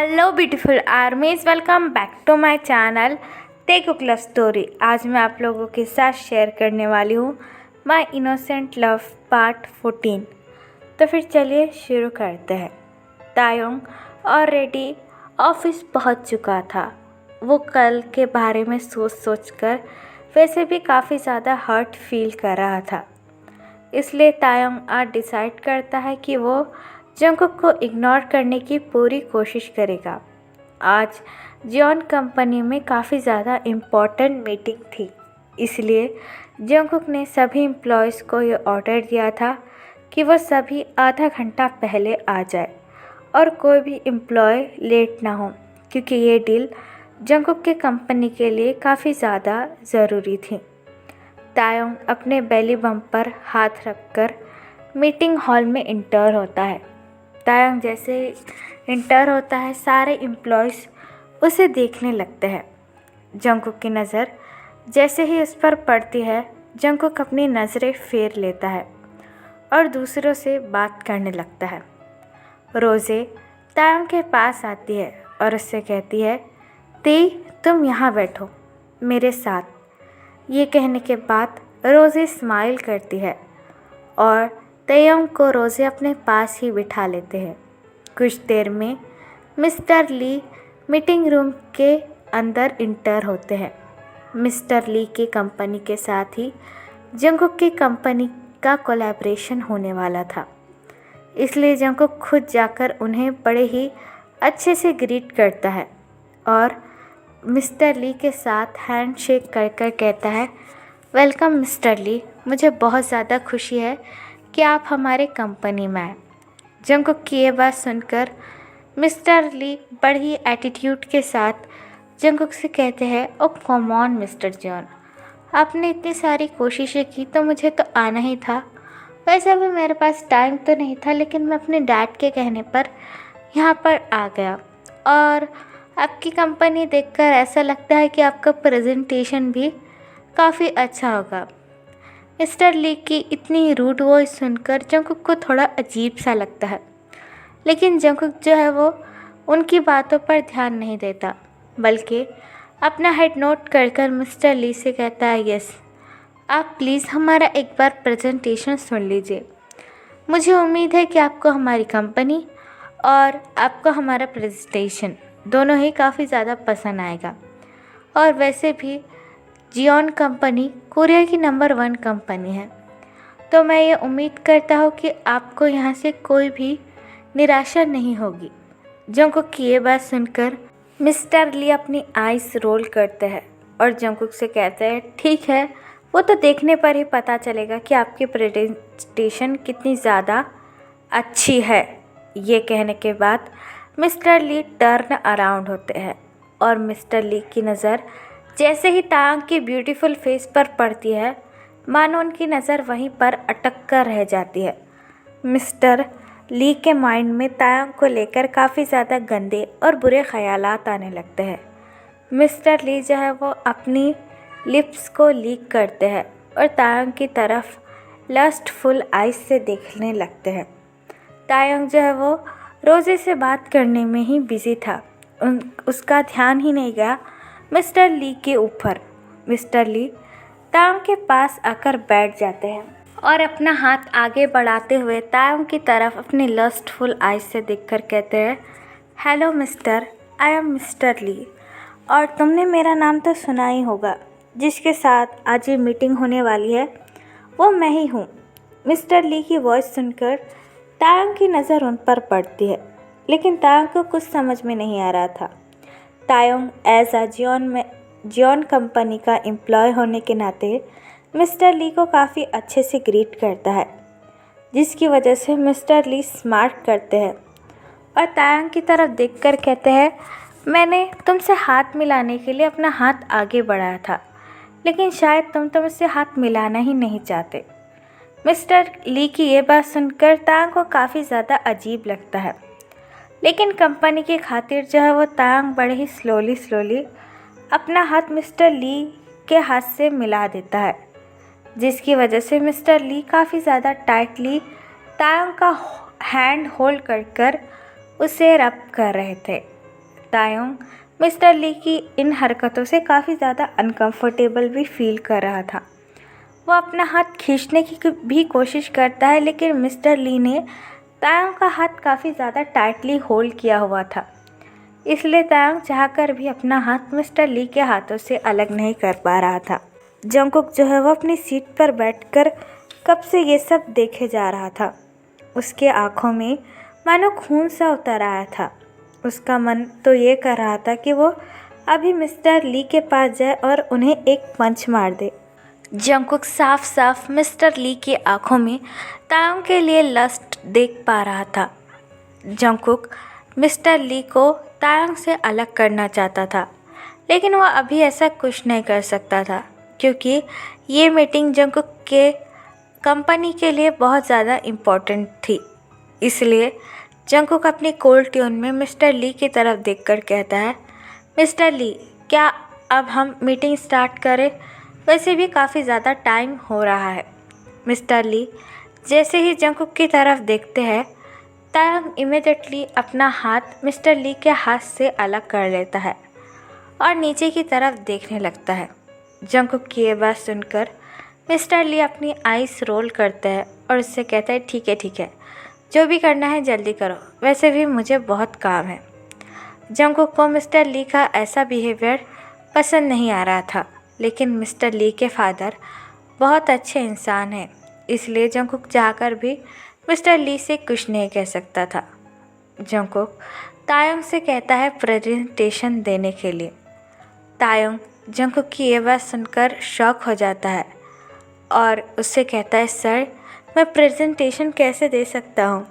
Hello beautiful armies, welcome back to my channel टेकुक love story. आज मैं आप लोगों के साथ शेयर करने वाली हूँ माय इनोसेंट लव पार्ट 14। तो फिर चलिए शुरू करते हैं। तायोंग ऑलरेडी ऑफिस पहुँच चुका था। वो कल के बारे में सोच कर वैसे भी काफ़ी ज़्यादा हर्ट फील कर रहा था। इसलिए तायोंग आज डिसाइड करता है कि वो जंगकुक को इग्नोर करने की पूरी कोशिश करेगा। आज जियोन कंपनी में काफ़ी ज़्यादा इम्पोर्टेंट मीटिंग थी, इसलिए जंगकुक ने सभी एम्प्लॉयज़ को ये ऑर्डर दिया था कि वो सभी आधा घंटा पहले आ जाए और कोई भी एम्प्लॉय लेट ना हो, क्योंकि ये डील जंगकुक के कंपनी के लिए काफ़ी ज़्यादा ज़रूरी थी। तायोंग अपने बेली बम्प पर हाथ रखकर मीटिंग हॉल में इंटर होता है। तायोंग जैसे इंटर होता है, सारे एम्प्लॉयज़ उसे देखने लगते हैं। जंगकुक की नज़र जैसे ही उस पर पड़ती है, जंगकुक अपनी नज़रें फेर लेता है और दूसरों से बात करने लगता है। रोज़े तायोंग के पास आती है और उससे कहती है, ती तुम यहाँ बैठो मेरे साथ। ये कहने के बाद रोज़े स्माइल करती है और तायोंग को रोज़े अपने पास ही बिठा लेते हैं। कुछ देर में मिस्टर ली मीटिंग रूम के अंदर इंटर होते हैं। मिस्टर ली की कंपनी के साथ ही जंगकुक की कंपनी का कोलैबोरेशन होने वाला था, इसलिए जंगकुक खुद जाकर उन्हें बड़े ही अच्छे से ग्रीट करता है और मिस्टर ली के साथ हैंड शेक कर कर कहता है, वेलकम मिस्टर ली, मुझे बहुत ज़्यादा खुशी है कि आप हमारे कंपनी में आए। जंगकुक की ये बात सुनकर मिस्टर ली बड़ी एटीट्यूड के साथ जंगकुक से कहते हैं, ओ कम ऑन मिस्टर जियोन, आपने इतनी सारी कोशिशें की तो मुझे तो आना ही था। वैसे भी मेरे पास टाइम तो नहीं था, लेकिन मैं अपने डैड के कहने पर यहाँ पर आ गया और आपकी कंपनी देखकर ऐसा लगता है कि आपका प्रेजेंटेशन भी काफ़ी अच्छा होगा। मिस्टर ली की इतनी रूड वॉइस सुनकर जंगकुक को थोड़ा अजीब सा लगता है, लेकिन जंगकुक जो है वो उनकी बातों पर ध्यान नहीं देता, बल्कि अपना हेड नोट कर कर मिस्टर ली से कहता है, यस, आप प्लीज़ हमारा एक बार प्रेजेंटेशन सुन लीजिए। मुझे उम्मीद है कि आपको हमारी कंपनी और आपको हमारा प्रेजेंटेशन दोनों ही काफ़ी ज़्यादा पसंद आएगा। और वैसे भी जियोन कंपनी कोरिया की नंबर 1 कंपनी है, तो मैं ये उम्मीद करता हूँ कि आपको यहाँ से कोई भी निराशा नहीं होगी। जंगकुक की ये बात सुनकर मिस्टर ली अपनी आइज़ रोल करते हैं और जंगकुक से कहते हैं, ठीक है, वो तो देखने पर ही पता चलेगा कि आपकी प्रेजेंटेशन कितनी ज़्यादा अच्छी है। ये कहने के बाद मिस्टर ली टर्न अराउंड होते हैं और मिस्टर ली की नज़र जैसे ही तायोंग की ब्यूटीफुल फेस पर पड़ती है, मानो उनकी नज़र वहीं पर अटक कर रह जाती है। मिस्टर ली के माइंड में तायोंग को लेकर काफ़ी ज़्यादा गंदे और बुरे ख्यालात आने लगते हैं। मिस्टर ली जो है वो अपनी लिप्स को लीक करते हैं और तायोंग की तरफ लस्टफुल आइज से देखने लगते हैं। तायोंग जो है वो रोज़े से बात करने में ही बिज़ी था, उसका ध्यान ही नहीं गया मिस्टर ली के ऊपर। मिस्टर ली तायोंग के पास आकर बैठ जाते हैं और अपना हाथ आगे बढ़ाते हुए तायोंग की तरफ अपनी लस्टफुल आइज से देखकर कहते हैं, hello mister, I am mister Lee, और तुमने मेरा नाम तो सुना ही होगा। जिसके साथ आज ये मीटिंग होने वाली है वो मैं ही हूँ। मिस्टर ली की वॉइस सुनकर तायोंग की नज़र उन पर पड़ती है, लेकिन तायोंग को कुछ समझ में नहीं आ रहा था। तायोंग एज अ जियोन कंपनी का एम्प्लॉय होने के नाते मिस्टर ली को काफ़ी अच्छे से ग्रीट करता है, जिसकी वजह से मिस्टर ली स्मार्ट करते हैं और तायोंग की तरफ देखकर कहते हैं, मैंने तुमसे हाथ मिलाने के लिए अपना हाथ आगे बढ़ाया था, लेकिन शायद तुम तो मुझसे हाथ मिलाना ही नहीं चाहते। मिस्टर ली की ये बात सुनकर तायोंग को काफ़ी ज़्यादा अजीब लगता है, लेकिन कंपनी की खातिर जो है वो तायोंग बड़े ही स्लोली अपना हाथ मिस्टर ली के हाथ से मिला देता है, जिसकी वजह से मिस्टर ली काफ़ी ज़्यादा टाइटली तायोंग का हैंड होल्ड कर उसे रब कर रहे थे। तायोंग मिस्टर ली की इन हरकतों से काफ़ी ज़्यादा अनकंफर्टेबल भी फील कर रहा था। वो अपना हाथ खींचने की भी कोशिश करता है, लेकिन मिस्टर ली ने तायोंग का हाथ काफ़ी ज़्यादा टाइटली होल्ड किया हुआ था। इसलिए तायोंग चाहकर भी अपना हाथ मिस्टर ली के हाथों से अलग नहीं कर पा रहा था। जंगकुक जो है वो अपनी सीट पर बैठकर कब से ये सब देखे जा रहा था। उसके आँखों में मानो खून सा उतर आया था। उसका मन तो ये कर रहा था कि वो अभी मिस्टर ली के पास जाए और उन्हें एक पंच मार दे। जंगकुक साफ साफ मिस्टर ली की आंखों में तायोंग के लिए लस्ट देख पा रहा था। जंगकुक मिस्टर ली को तायोंग से अलग करना चाहता था, लेकिन वह अभी ऐसा कुछ नहीं कर सकता था, क्योंकि ये मीटिंग जंगकुक के कंपनी के लिए बहुत ज़्यादा इम्पोर्टेंट थी। इसलिए जंगकुक अपनी कोल्ड ट्यून में मिस्टर ली की तरफ देखकर कहता है, मिस्टर ली, क्या अब हम मीटिंग स्टार्ट करें? वैसे भी काफ़ी ज़्यादा टाइम हो रहा है। मिस्टर ली जैसे ही जंगकुक की तरफ देखते हैं, तायोंग इमीडिएटली अपना हाथ मिस्टर ली के हाथ से अलग कर लेता है और नीचे की तरफ देखने लगता है। जंगकुक की ये बात सुनकर मिस्टर ली अपनी आईज रोल करता है और उससे कहता है, ठीक है, जो भी करना है जल्दी करो, वैसे भी मुझे बहुत काम है। जंगकुक को मिस्टर ली का ऐसा बिहेवियर पसंद नहीं आ रहा था, लेकिन मिस्टर ली के फादर बहुत अच्छे इंसान हैं, इसलिए जंगकुक चाहकर भी मिस्टर ली से कुछ नहीं कह सकता था। जंगकुक तायोंग से कहता है प्रेजेंटेशन देने के लिए। तायोंग जंगकुक की ये बात सुनकर शॉक हो जाता है और उससे कहता है, सर, मैं प्रेजेंटेशन कैसे दे सकता हूँ?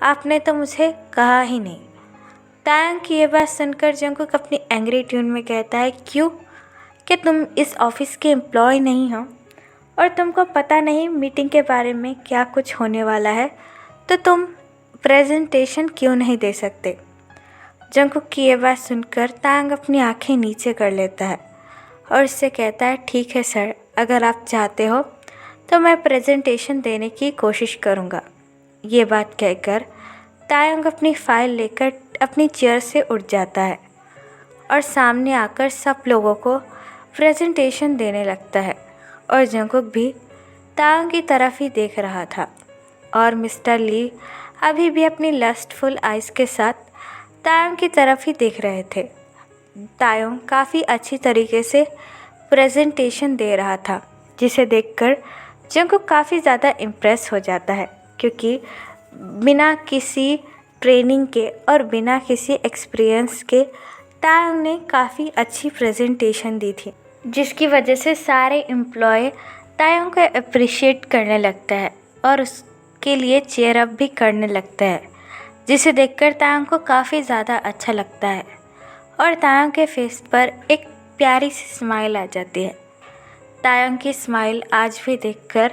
आपने तो मुझे कहा ही नहीं। तायोंग की ये बात सुनकर जंगकुक अपनी एंग्री ट्यून में कहता है, क्यों? क्या तुम इस ऑफिस के एम्प्लॉय नहीं हो और तुमको पता नहीं मीटिंग के बारे में क्या कुछ होने वाला है, तो तुम प्रेजेंटेशन क्यों नहीं दे सकते? जंगकुक की ये बात सुनकर तायोंग अपनी आंखें नीचे कर लेता है और उससे कहता है, ठीक है सर, अगर आप चाहते हो तो मैं प्रेजेंटेशन देने की कोशिश करूँगा। ये बात कहकर तायोंग अपनी फाइल लेकर अपनी चेयर से उठ जाता है और सामने आकर सब लोगों को प्रेजेंटेशन देने लगता है। और जंगकुक भी तायोंग की तरफ ही देख रहा था और मिस्टर ली अभी भी अपनी लस्टफुल आइज़ के साथ तायोंग की तरफ ही देख रहे थे। तायोंग काफ़ी अच्छी तरीके से प्रेजेंटेशन दे रहा था, जिसे देखकर जंगकुक काफ़ी ज़्यादा इम्प्रेस हो जाता है, क्योंकि बिना किसी ट्रेनिंग के और बिना किसी एक्सपीरियंस के तायोंग ने काफ़ी अच्छी प्रेजेंटेशन दी थी, जिसकी वजह से सारे एम्प्लॉय तायोंग को अप्रिशिएट करने लगता है और उसके लिए चीयर अप भी करने लगता है, जिसे देखकर तायोंग को काफ़ी ज़्यादा अच्छा लगता है और तायोंग के फेस पर एक प्यारी सी स्माइल आ जाती है। तायोंग की स्माइल आज भी देखकर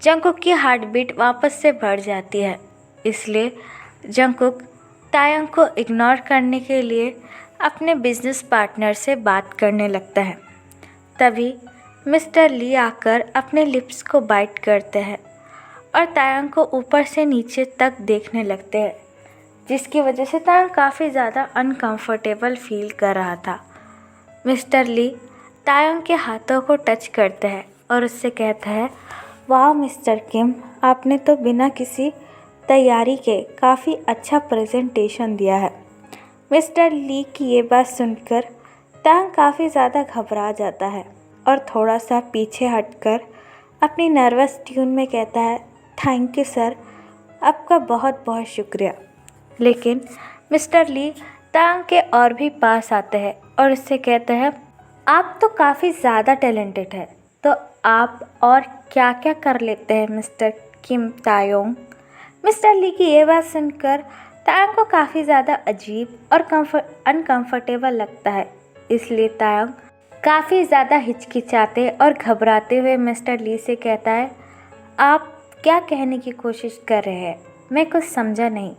जंगकुक की हार्ट बीट वापस से बढ़ जाती है। इसलिए जंगकुक तायोंग को इग्नोर करने के लिए अपने बिजनेस पार्टनर से बात करने लगता है। तभी मिस्टर ली आकर अपने लिप्स को बाइट करते हैं और तायोंग को ऊपर से नीचे तक देखने लगते हैं, जिसकी वजह से तायोंग काफ़ी ज़्यादा अनकंफर्टेबल फील कर रहा था। मिस्टर ली तायोंग के हाथों को टच करता है और उससे कहता है, वाह मिस्टर किम, आपने तो बिना किसी तैयारी के काफ़ी अच्छा प्रेजेंटेशन दिया है। मिस्टर ली की ये बात सुनकर तायोंग काफ़ी ज़्यादा घबरा जाता है और थोड़ा सा पीछे हटकर अपनी नर्वस ट्यून में कहता है, थैंक यू सर, आपका बहुत बहुत शुक्रिया। लेकिन मिस्टर ली तायोंग के और भी पास आते हैं और उससे कहते हैं, आप तो काफ़ी ज़्यादा टैलेंटेड है, तो आप और क्या क्या कर लेते हैं मिस्टर किम तायोंग? मिस्टर ली की ये बात सुनकर तायोंग को काफ़ी ज़्यादा अजीब और अनकंफर्टेबल लगता है। इसलिए तायोंग काफ़ी ज़्यादा हिचकिचाते और घबराते हुए मिस्टर ली से कहता है, आप क्या कहने की कोशिश कर रहे हैं? मैं कुछ समझा नहीं।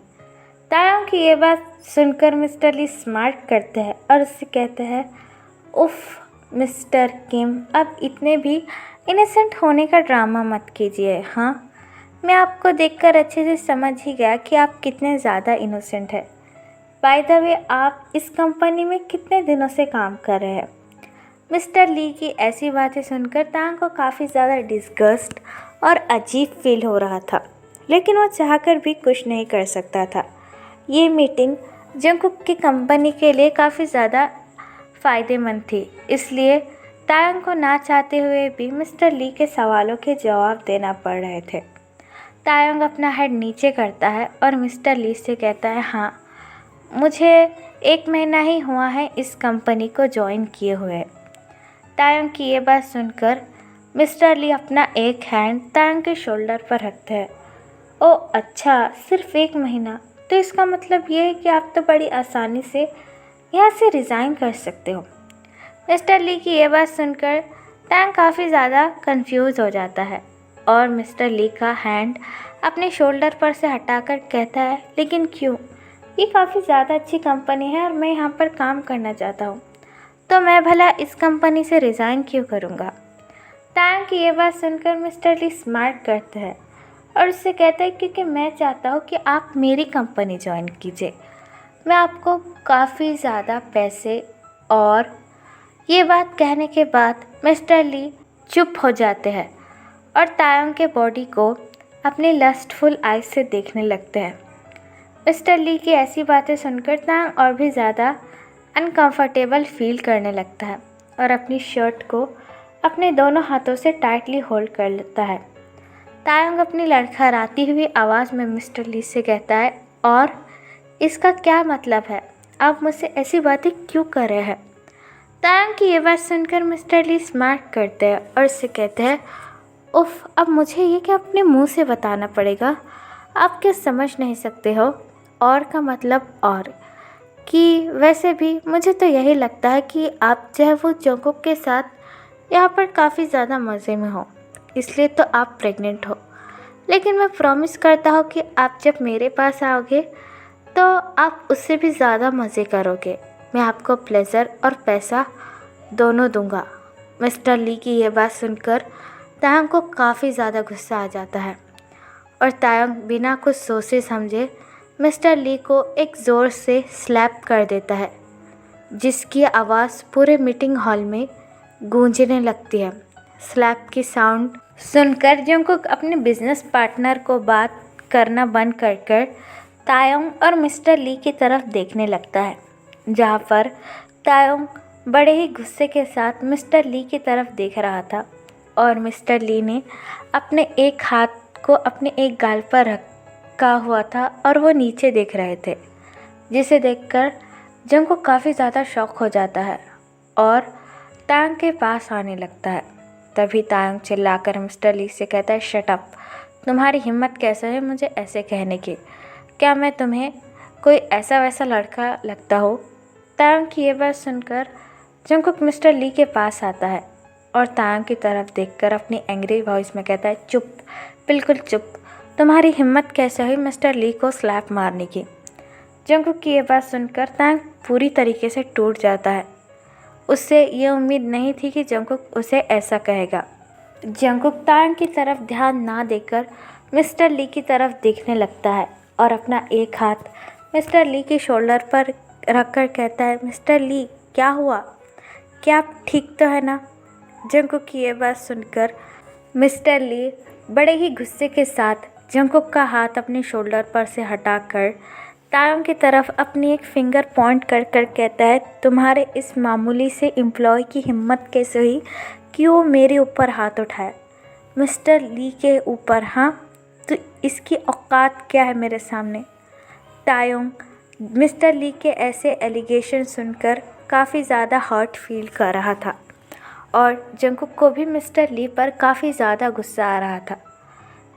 तायोंग की ये बात सुनकर मिस्टर ली स्मार्ट करते हैं और उससे कहते हैं, उफ़ मिस्टर किम, अब इतने भी इनोसेंट होने का ड्रामा मत कीजिए। हाँ, मैं आपको देखकर अच्छे से समझ ही गया कि आप कितने ज़्यादा इनोसेंट हैं। बाय द वे आप इस कंपनी में कितने दिनों से काम कर रहे हैं? मिस्टर ली की ऐसी बातें सुनकर तांग को काफ़ी ज़्यादा डिस्गस्ट और अजीब फील हो रहा था, लेकिन वो चाहकर भी कुछ नहीं कर सकता था। ये मीटिंग जंगकुक की कंपनी के लिए काफ़ी ज़्यादा फ़ायदेमंद थी, इसलिए तायंग को ना चाहते हुए भी मिस्टर ली के सवालों के जवाब देना पड़ रहे थे। तायंग अपना हेड नीचे करता है और मिस्टर ली से कहता है, हाँ, मुझे 1 महीना ही हुआ है इस कंपनी को ज्वाइन किए हुए। तायंग की ये बात सुनकर मिस्टर ली अपना एक हैंड तायंग के शोल्डर पर रखते हैं। ओह अच्छा, सिर्फ 1 महीना, तो इसका मतलब ये है कि आप तो बड़ी आसानी से यहाँ से रिज़ाइन कर सकते हो। मिस्टर ली की ये बात सुनकर तायंग काफ़ी ज़्यादा कंफ्यूज हो जाता है और मिस्टर ली का हैंड अपने शोल्डर पर से हटाकर कहता है, लेकिन क्यों? ये काफ़ी ज़्यादा अच्छी कंपनी है और मैं यहाँ पर काम करना चाहता हूँ, तो मैं भला इस कंपनी से रिज़ाइन क्यों करूँगा? तायंग की ये बात सुनकर मिस्टर ली स्मार्ट करते हैं और उससे कहता है, क्योंकि मैं चाहता हूँ कि आप मेरी कंपनी ज्वाइन कीजिए, मैं आपको काफ़ी ज़्यादा पैसे। और ये बात कहने के बाद मिस्टर ली चुप हो जाते हैं और तायंग के बॉडी को अपने लस्टफुल आइज से देखने लगते हैं। मिस्टर ली की ऐसी बातें सुनकर तायंग और भी ज़्यादा अनकंफर्टेबल फील करने लगता है और अपनी शर्ट को अपने दोनों हाथों से टाइटली होल्ड कर लेता है। तायंग अपनी लड़खड़ाती हुई आवाज़ में मिस्टर ली से कहता है, और इसका क्या मतलब है? आप मुझसे ऐसी बातें क्यों कर रहे हैं? तायंग की ये बात सुनकर मिस्टर ली स्मार्ट करते हैं और उससे कहते हैं, उफ, अब मुझे ये क्या अपने मुंह से बताना पड़ेगा? आप क्या समझ नहीं सकते हो? और का मतलब और कि वैसे भी मुझे तो यही लगता है कि आप जो है वो जंगकुक के साथ यहाँ पर काफ़ी ज़्यादा मज़े में हो, इसलिए तो आप प्रेग्नेंट हो। लेकिन मैं प्रॉमिस करता हूँ कि आप जब मेरे पास आओगे तो आप उससे भी ज़्यादा मज़े करोगे। मैं आपको प्लेज़र और पैसा दोनों दूंगा। मिस्टर ली की ये बात सुनकर तायंग को काफ़ी ज़्यादा गुस्सा आ जाता है और तायंग बिना कुछ सोचे समझे मिस्टर ली को एक ज़ोर से स्लैप कर देता है, जिसकी आवाज़ पूरे मीटिंग हॉल में गूंजने लगती है। स्लैप की साउंड सुनकर जंगकुक अपने बिजनेस पार्टनर को बात करना बंद कर तायंग और मिस्टर ली की तरफ देखने लगता है, जहाँ पर तायंग बड़े ही गुस्से के साथ मिस्टर ली की तरफ देख रहा था और मिस्टर ली ने अपने एक हाथ को अपने एक गाल पर रखा हुआ था और वो नीचे देख रहे थे, जिसे देखकर जंगकुक काफ़ी ज़्यादा शॉक हो जाता है और तायंग के पास आने लगता है। तभी तायंग चिल्लाकर मिस्टर ली से कहता है, शट अप, तुम्हारी हिम्मत कैसे है मुझे ऐसे कहने की? क्या मैं तुम्हें कोई ऐसा वैसा लड़का लगता हो? तायंग की ये बात सुनकर जंगकुक मिस्टर ली के पास आता है और तायंग की तरफ देखकर अपनी एंग्री वॉइस में कहता है, चुप, बिल्कुल चुप, तुम्हारी हिम्मत कैसे हुई मिस्टर ली को स्लैप मारने की? जंगकुक की ये बात सुनकर तायंग पूरी तरीके से टूट जाता है। उससे ये उम्मीद नहीं थी कि जंगकुक उसे ऐसा कहेगा। जंगकुक तायंग की तरफ ध्यान ना देकर मिस्टर ली की तरफ देखने लगता है और अपना एक हाथ मिस्टर ली के शोल्डर पर रखकर कहता है, मिस्टर ली, क्या हुआ? क्या आप ठीक तो है ना? जंगकुक की ये बात सुनकर मिस्टर ली बड़े ही गुस्से के साथ जंगकुक का हाथ अपने शोल्डर पर से हटाकर तायंग की तरफ अपनी एक फिंगर पॉइंट कर कहता है, तुम्हारे इस मामूली से एम्प्लॉय की हिम्मत कैसे हुई कि वो मेरे ऊपर हाथ उठाए? मिस्टर ली के ऊपर? हाँ, तो इसकी औकात क्या है मेरे सामने? तायंग मिस्टर ली के ऐसे एलिगेशन सुनकर काफ़ी ज़्यादा हर्ट फील कर रहा था और जंगकुक को भी मिस्टर ली पर काफ़ी ज़्यादा गुस्सा आ रहा था।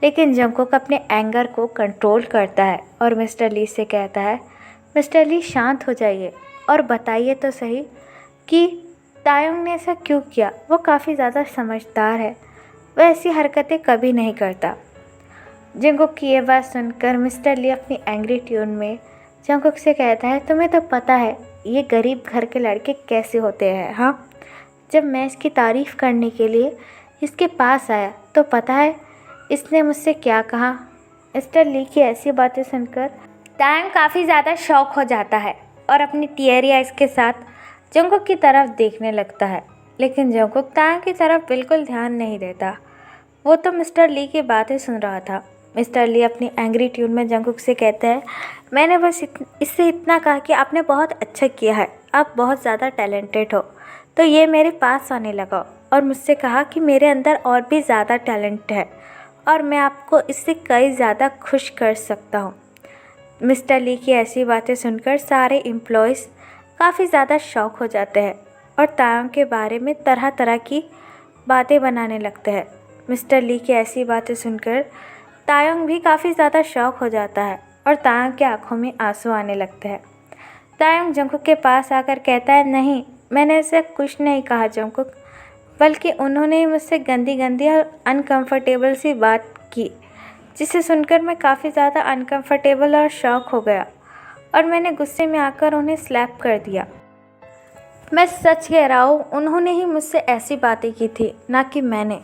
लेकिन जंगकुक अपने एंगर को कंट्रोल करता है और मिस्टर ली से कहता है, मिस्टर ली, शांत हो जाइए और बताइए तो सही कि तायंग ने ऐसा क्यों किया? वो काफ़ी ज़्यादा समझदार है, वह ऐसी हरकतें कभी नहीं करता। जंगकुक की ये बात सुनकर मिस्टर ली अपनी एंग्री ट्यून में जंगकुक से कहता है, तुम्हें तो पता है ये गरीब घर के लड़के कैसे होते हैं? हाँ, जब मैं इसकी तारीफ़ करने के लिए इसके पास आया तो पता है इसने मुझसे क्या कहा? मिस्टर ली की ऐसी बातें सुनकर तायंग काफ़ी ज़्यादा शॉक हो जाता है और अपनी टीयरी आइज़ के साथ जंगकुक की तरफ देखने लगता है, लेकिन जंगकुक तायंग की तरफ बिल्कुल ध्यान नहीं देता। वो तो मिस्टर ली की बातें सुन रहा था। मिस्टर ली अपनी एंग्री ट्यून में जंगकुक से कहते हैं, मैंने बस इससे इतना कहा कि आपने बहुत अच्छा किया है, आप बहुत ज़्यादा टैलेंटेड हो, तो ये मेरे पास आने लगा और मुझसे कहा कि मेरे अंदर और भी ज़्यादा टैलेंट है और मैं आपको इससे कई ज़्यादा खुश कर सकता हूँ। मिस्टर ली की ऐसी बातें सुनकर सारे एम्प्लॉयज़ काफ़ी ज़्यादा शॉक हो जाते हैं और तायंग के बारे में तरह तरह की बातें बनाने लगते हैं। मिस्टर ली की ऐसी बातें सुनकर तायंग भी काफ़ी ज़्यादा शॉक हो जाता है और तायंग की आंखों में आंसू आने लगते हैं। तायंग जंगकुक के पास आकर कहता है, नहीं, मैंने ऐसा कुछ नहीं कहा जंगकुक, बल्कि उन्होंने ही मुझसे गंदी गंदी और अनकंफर्टेबल सी बात की, जिसे सुनकर मैं काफ़ी ज़्यादा अनकंफर्टेबल और शॉक हो गया और मैंने गुस्से में आकर उन्हें स्लैप कर दिया। मैं सच कह रहा हूँ, उन्होंने ही मुझसे ऐसी बातें की थी, ना कि मैंने।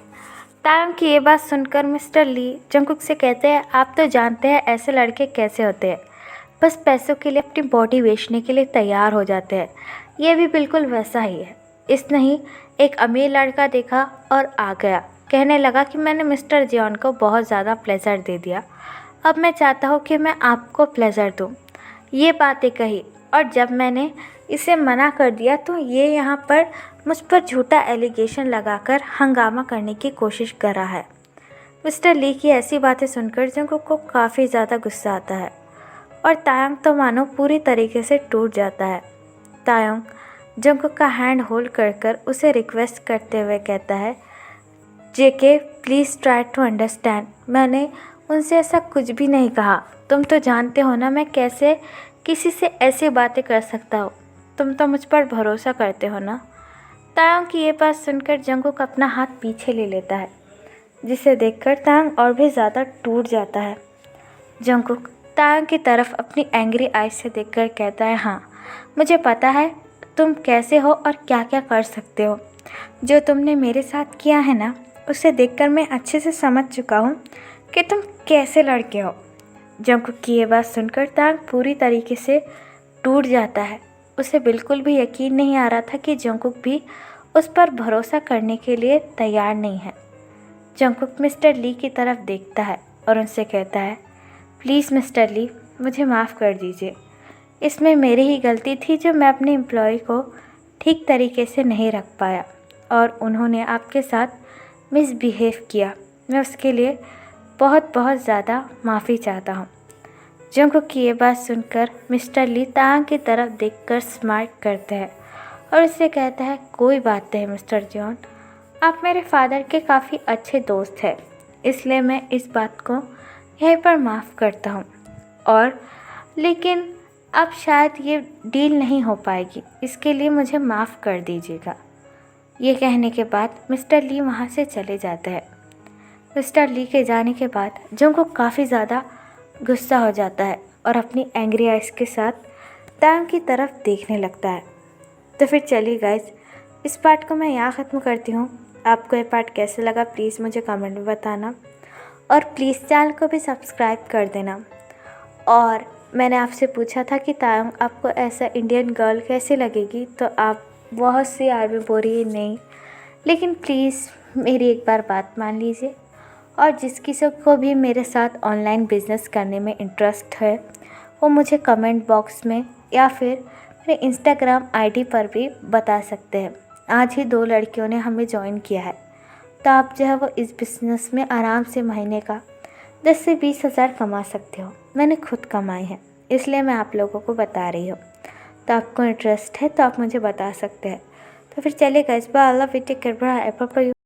तायंग की ये बात सुनकर मिस्टर ली जंगकुक से कहते हैं, आप तो जानते हैं ऐसे लड़के कैसे होते हैं, बस पैसों के लिए अपनी बॉडी बेचने के लिए तैयार हो जाते हैं। ये भी बिल्कुल वैसा ही है। इसने ही एक अमीर लड़का देखा और आ गया, कहने लगा कि मैंने मिस्टर जियोन को बहुत ज़्यादा प्लेजर दे दिया, अब मैं चाहता हूँ कि मैं आपको प्लेजर दूँ। ये बातें कही और जब मैंने इसे मना कर दिया तो ये यहाँ पर मुझ पर झूठा एलिगेशन लगाकर हंगामा करने की कोशिश कर रहा है। मिस्टर ली की ऐसी बातें सुनकर जंगकुक को काफ़ी ज़्यादा गुस्सा आता है और तायंग तो मानो पूरी तरीके से टूट जाता है। तायंग जंगकुक का हैंड होल्ड कर उसे रिक्वेस्ट करते हुए कहता है, जेके प्लीज़ ट्राई टू अंडरस्टैंड, मैंने उनसे ऐसा कुछ भी नहीं कहा। तुम तो जानते हो ना मैं कैसे किसी से ऐसी बातें कर सकता हूँ, तुम तो मुझ पर भरोसा करते हो ना। तायंग की ये बात सुनकर जंगकुक अपना हाथ पीछे ले लेता है, जिसे देखकर तायंग और भी ज़्यादा टूट जाता है। जंगकुक तायंग की तरफ अपनी एंग्री आइज से देखकर कहता है, हाँ, मुझे पता है तुम कैसे हो और क्या क्या कर सकते हो। जो तुमने मेरे साथ किया है ना, उसे देखकर मैं अच्छे से समझ चुका हूँ कि तुम कैसे लड़के हो। जंगकुक की ये बात सुनकर तायंग पूरी तरीके से टूट जाता है। उसे बिल्कुल भी यकीन नहीं आ रहा था कि जंगकुक भी उस पर भरोसा करने के लिए तैयार नहीं है। जंगकुक मिस्टर ली की तरफ देखता है और उनसे कहता है, प्लीज़ मिस्टर ली, मुझे माफ़ कर दीजिए, इसमें मेरी ही गलती थी जो मैं अपने एम्प्लॉय को ठीक तरीके से नहीं रख पाया और उन्होंने आपके साथ मिसबिहेव किया। मैं उसके लिए बहुत बहुत ज़्यादा माफ़ी चाहता हूँ। जंगकुक की ये बात सुनकर मिस्टर ली तायंग की तरफ देखकर स्माइल करते हैं और उससे कहता है, कोई बात नहीं मिस्टर जियोन, आप मेरे फादर के काफ़ी अच्छे दोस्त हैं, इसलिए मैं इस बात को यहीं पर माफ़ करता हूँ और लेकिन अब शायद ये डील नहीं हो पाएगी, इसके लिए मुझे माफ़ कर दीजिएगा। ये कहने के बाद मिस्टर ली वहाँ से चले जाते हैं। मिस्टर ली के जाने के बाद जंगकुक काफ़ी ज़्यादा गुस्सा हो जाता है और अपनी एंग्री आइज़ के साथ तायंग की तरफ देखने लगता है। तो फिर चलिए गाइस, इस पार्ट को मैं यहाँ ख़त्म करती हूँ। आपको ये पार्ट कैसे लगा प्लीज़ मुझे कमेंट में बताना और प्लीज़ चैनल को भी सब्सक्राइब कर देना। और मैंने आपसे पूछा था कि तायंग आपको ऐसा इंडियन गर्ल कैसे लगेगी, तो आप बहुत सी आदमी बोल रही है नहीं, लेकिन प्लीज़ मेरी एक बार बात मान लीजिए और जिस किसी को भी मेरे साथ ऑनलाइन बिज़नेस करने में इंटरेस्ट है वो मुझे कमेंट बॉक्स में या फिर मेरे इंस्टाग्राम आईडी पर भी बता सकते हैं। आज ही 2 लड़कियों ने हमें ज्वाइन किया है, तो आप जो है वो इस बिज़नेस में आराम से महीने का 10 से 20 हज़ार कमा सकते हो। मैंने खुद कमाई है, इसलिए मैं आप लोगों को बता रही हूँ। तो आपको इंटरेस्ट है तो आप मुझे बता सकते हैं। तो फिर चलिए guys, bye, I love you, take care, bye.